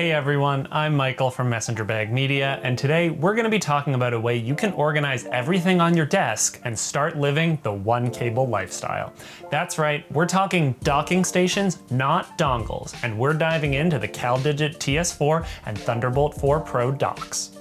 Hey everyone, I'm Michael from Messenger Bag Media, and today we're going to be talking about a way you can organize everything on your desk and start living the one cable lifestyle. That's right, we're talking docking stations, not dongles, and we're diving into the CalDigit TS4 and Thunderbolt 4 Pro docks.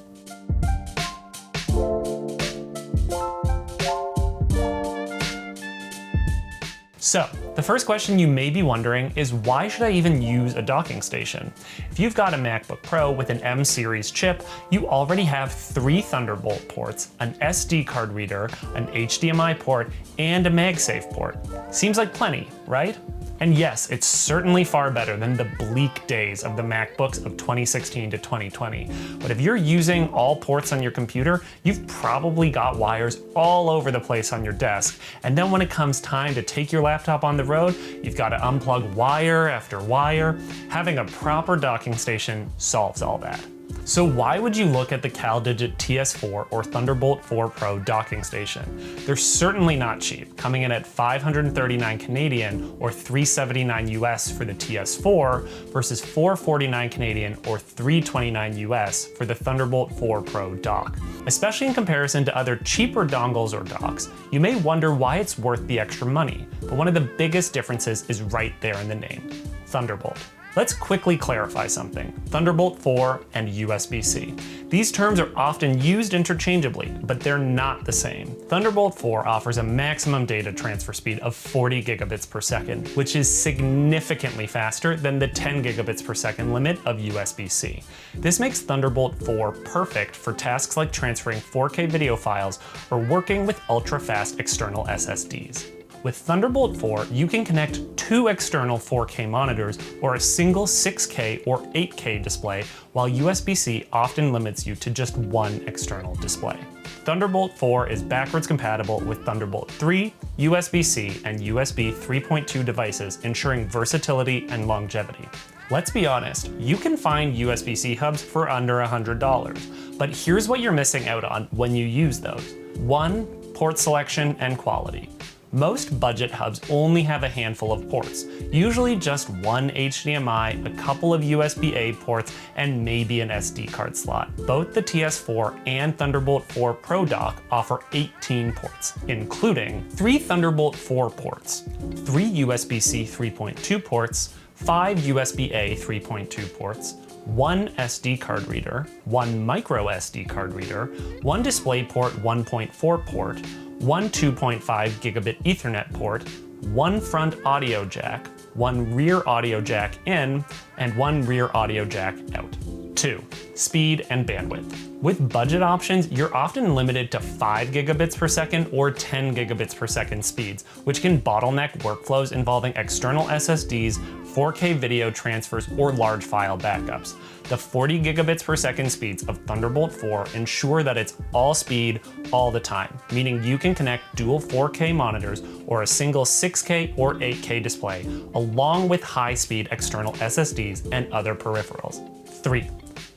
So, the first question you may be wondering is, why should I even use a docking station? If you've got a MacBook Pro with an M series chip, you already have 3 Thunderbolt ports, an SD card reader, an HDMI port, and a MagSafe port. Seems like plenty, right? And yes, it's certainly far better than the bleak days of the MacBooks of 2016 to 2020. But if you're using all ports on your computer, you've probably got wires all over the place on your desk. And then when it comes time to take your laptop on the road, you've got to unplug wire after wire. Having a proper docking station solves all that. So why would you look at the CalDigit TS4 or Thunderbolt 4 Pro docking station? They're certainly not cheap, coming in at 539 Canadian or 379 US for the TS4 versus 449 Canadian or 329 US for the Thunderbolt 4 Pro dock. Especially in comparison to other cheaper dongles or docks, you may wonder why it's worth the extra money, but one of the biggest differences is right there in the name: Thunderbolt. Let's quickly clarify something: Thunderbolt 4 and USB C. These terms are often used interchangeably, but they're not the same. Thunderbolt 4 offers a maximum data transfer speed of 40 gigabits per second, which is significantly faster than the 10 gigabits per second limit of USB C. This makes Thunderbolt 4 perfect for tasks like transferring 4K video files or working with ultra-fast external SSDs. With Thunderbolt 4, you can connect 2 external 4K monitors or a single 6K or 8K display, while USB-C often limits you to just 1 external display. Thunderbolt 4 is backwards compatible with Thunderbolt 3, USB-C, and USB 3.2 devices, ensuring versatility and longevity. Let's be honest, you can find USB-C hubs for under $100, but here's what you're missing out on when you use those. 1. Port selection and quality. Most budget hubs only have a handful of ports, usually just one HDMI, a couple of USB-A ports, and maybe an SD card slot. Both the TS4 and Thunderbolt 4 Pro dock offer 18 ports, including 3 Thunderbolt 4 ports, 3 USB-C 3.2 ports, 5 USB-A 3.2 ports, 1 SD card reader, 1 micro SD card reader, 1 DisplayPort 1.4 port, 1 2.5 gigabit Ethernet port, 1 front audio jack, 1 rear audio jack in, and 1 rear audio jack out. 2. Speed and bandwidth. With budget options, you're often limited to 5 gigabits per second or 10 gigabits per second speeds, which can bottleneck workflows involving external SSDs, 4K video transfers, or large file backups. The 40 gigabits per second speeds of Thunderbolt 4 ensure that it's all speed all the time, meaning you can connect dual 4K monitors or a single 6K or 8K display, along with high-speed external SSDs and other peripherals. 3.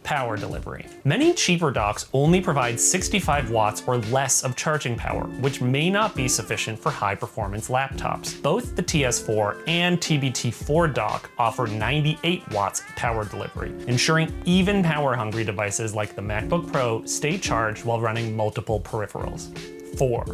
Power delivery. Many cheaper docks only provide 65 watts or less of charging power, which may not be sufficient for high-performance laptops. Both the TS4 and TBT4 dock offer 98 watts of power delivery, ensuring even power-hungry devices like the MacBook Pro stay charged while running multiple peripherals. 4.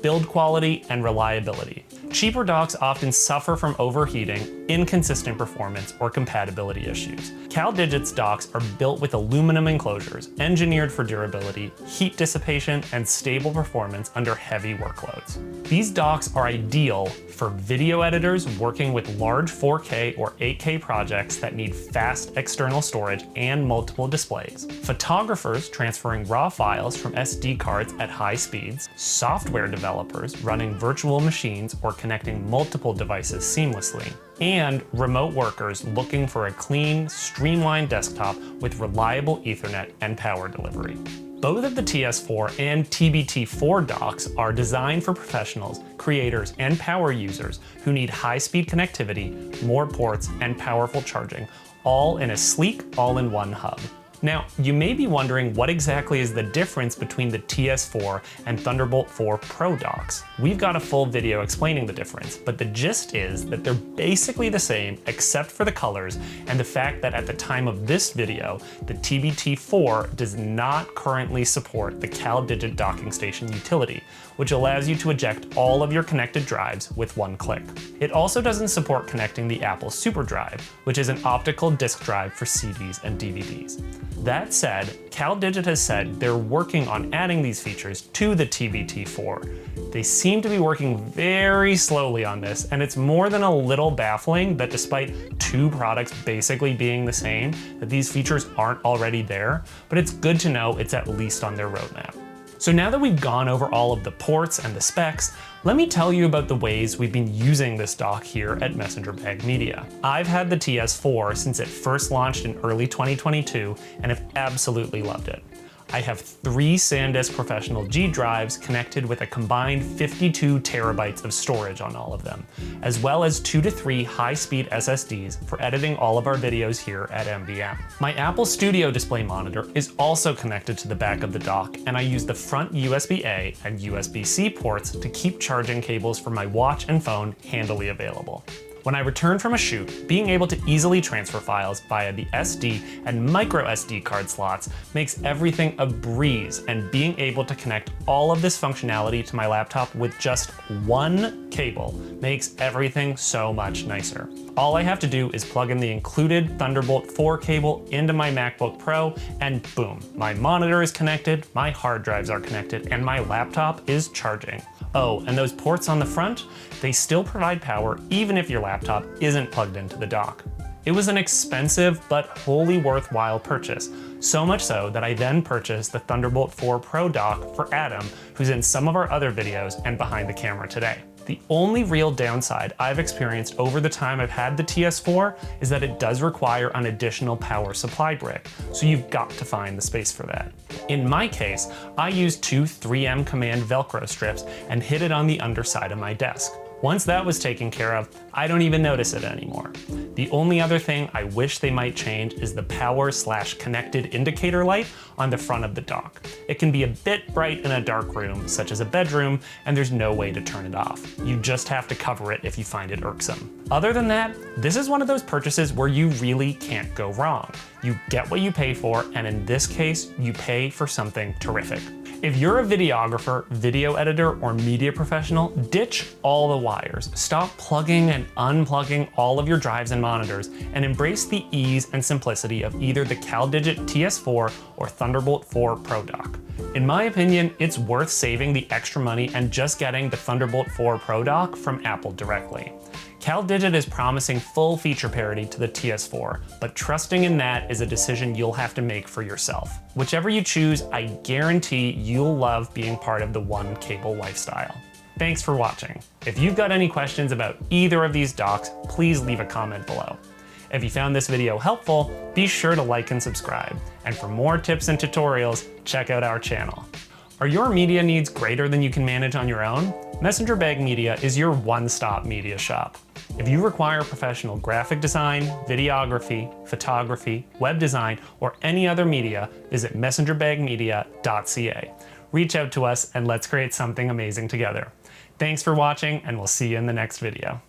Build quality and reliability. Cheaper docks often suffer from overheating, inconsistent performance, or compatibility issues. CalDigit's docks are built with aluminum enclosures, engineered for durability, heat dissipation, and stable performance under heavy workloads. These docks are ideal for video editors working with large 4K or 8K projects that need fast external storage and multiple displays, photographers transferring raw files from SD cards at high speeds, software developers running virtual machines or connecting multiple devices seamlessly, and remote workers looking for a clean, streamlined desktop with reliable Ethernet and power delivery. Both of the TS4 and TBT4 docks are designed for professionals, creators, and power users who need high-speed connectivity, more ports, and powerful charging, all in a sleek, all-in-one hub. Now, you may be wondering what exactly is the difference between the TS4 and Thunderbolt 4 Pro docks. We've got a full video explaining the difference, but the gist is that they're basically the same except for the colors and the fact that at the time of this video, the TBT4 does not currently support the CalDigit docking station utility, which allows you to eject all of your connected drives with one click. It also doesn't support connecting the Apple SuperDrive, which is an optical disk drive for CDs and DVDs. That said, CalDigit has said they're working on adding these features to the TBT4. They seem to be working very slowly on this, and it's more than a little baffling that despite two products basically being the same, that these features aren't already there, but it's good to know it's at least on their roadmap. So now that we've gone over all of the ports and the specs, let me tell you about the ways we've been using this dock here at Messenger Bag Media. I've had the TS4 since it first launched in early 2022 and have absolutely loved it. I have 3 SanDisk Professional G drives connected with a combined 52 terabytes of storage on all of them, as well as 2 to 3 high-speed SSDs for editing all of our videos here at MBM. My Apple Studio display monitor is also connected to the back of the dock, and I use the front USB-A and USB-C ports to keep charging cables for my watch and phone handily available. When I return from a shoot, being able to easily transfer files via the SD and micro SD card slots makes everything a breeze, and being able to connect all of this functionality to my laptop with just one cable makes everything so much nicer. All I have to do is plug in the included Thunderbolt 4 cable into my MacBook Pro, and boom, my monitor is connected, my hard drives are connected, and my laptop is charging. Oh, and those ports on the front, they still provide power even if your laptop isn't plugged into the dock. It was an expensive but wholly worthwhile purchase, so much so that I then purchased the Thunderbolt 4 Pro dock for Adam, who's in some of our other videos and behind the camera today. The only real downside I've experienced over the time I've had the TS4 is that it does require an additional power supply brick, so you've got to find the space for that. In my case, I used 2 3M Command Velcro strips and hid it on the underside of my desk. Once that was taken care of, I don't even notice it anymore. The only other thing I wish they might change is the power/connected indicator light on the front of the dock. It can be a bit bright in a dark room, such as a bedroom, and there's no way to turn it off. You just have to cover it if you find it irksome. Other than that, this is one of those purchases where you really can't go wrong. You get what you pay for, and in this case, you pay for something terrific. If you're a videographer, video editor, or media professional, ditch all the wires. Stop plugging and unplugging all of your drives and monitors, and embrace the ease and simplicity of either the CalDigit TS4 or Thunderbolt 4 Pro dock. In my opinion, it's worth saving the extra money and just getting the Thunderbolt 4 Pro dock from Apple directly. CalDigit is promising full feature parity to the TS4, but trusting in that is a decision you'll have to make for yourself. Whichever you choose, I guarantee you'll love being part of the one cable lifestyle. Thanks for watching. If you've got any questions about either of these docks, please leave a comment below. If you found this video helpful, be sure to like and subscribe. And for more tips and tutorials, check out our channel. Are your media needs greater than you can manage on your own? Messenger Bag Media is your one-stop media shop. If you require professional graphic design, videography, photography, web design, or any other media, visit messengerbagmedia.ca. Reach out to us and let's create something amazing together. Thanks for watching, and we'll see you in the next video.